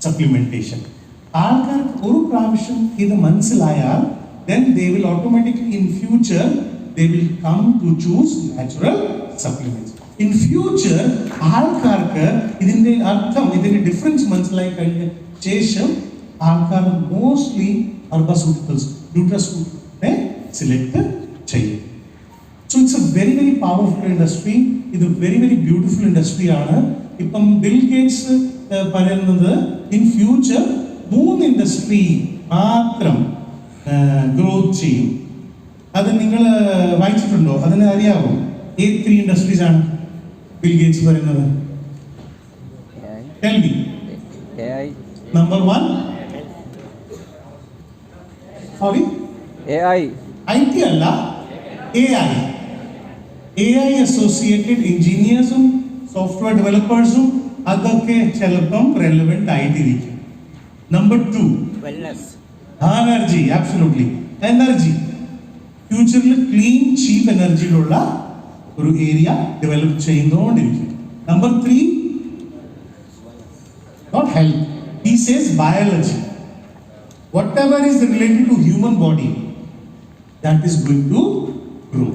supplementation. ആൾക്കാർക്ക് ഒരു പ്രാവശ്യം ഇത് മനസ്സിലായാൽ then they will automatically in future they will come to choose natural supplements. In future ആൾക്കാർക്ക് ഇതിന്റെ അർത്ഥം ഇതിന്റെ ഡിഫറൻസ് മനസ്സിലായി കഴിഞ്ഞ ശേഷം ആൾക്കാർ മോസ്റ്റ്ലി ഹെർബസ്യൂട്ടിക്കൽസ് ന്യൂട്രാസ്യൂട്ടിക്കൽസിനെ സെലക്ട് ചെയ്യും. So it's a very very powerful industry. ഇത് very very beautiful industry ആണ്. ഇപ്പം ബിൽ ഗേറ്റ്സ് പറയുന്നത് in future 3 ഇൻഡസ്ട്രി മാത്രം ഗ്രോത്ത് ചെയ്യും. അത് നിങ്ങൾ വായിച്ചിട്ടുണ്ടോ? അതിന് അറിയാവോ ഏത് 3 ഇൻഡസ്ട്രീസ് ആണ് ബിൽ ഗേറ്റ്സ് പറയുന്നത്? Tell me. AI. Number 1. Sorry? AI. IT അല്ല, AI. AI associated engineersഉം സോഫ്റ്റ്വെയർ ഡെവലപ്പേഴ്സും അതൊക്കെ ചിലപ്പം റെലവെന്റ് ആയിട്ടിരിക്കും. Number 2. Wellness. Energy, absolutely. Energy. ഫ്യൂച്ചറിൽ ക്ലീൻ ചീപ്പ് എനർജിയിലുള്ള ഒരു area develop ചെയ്യുന്നതുകൊണ്ടിരിക്കും. Number 3. Not health. He says biology. Whatever is related to human body, that is going to grow.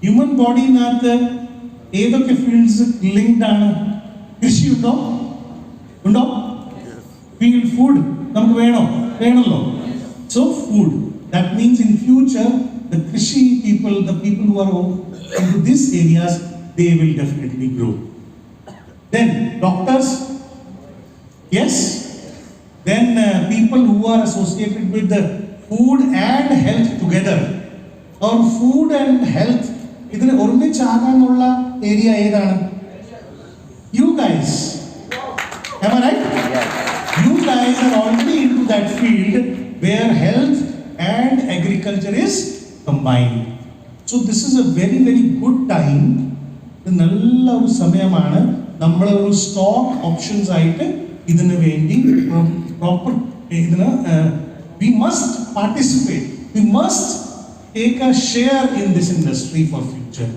Human body നാത്ത് ഏതൊക്കെ fields linked ആണ്? കൃഷി ഉണ്ടോ? Field food നമുക്ക് വേണമല്ലോ. So food, that means in future the krishi people, the people who are into these areas, they will definitely grow. Then doctors, yes. Then people who are associated with the food and health together, or food and health ഇതിന് ഒരുമിച്ചാകാനുള്ള area ഏതാണ്? You guys, am I right? Yes. You guys are already into that field where health and agriculture is combined. So this is a very very good time. ഇത് നല്ല ഒരു സമയമാണ്. നമ്മൾ ഒരു stock options ആയിട്ട് ഇതിനു വേണ്ടി പ്രോപ്പർ ഇതിന് we must participate. We must take a share in this industry for future.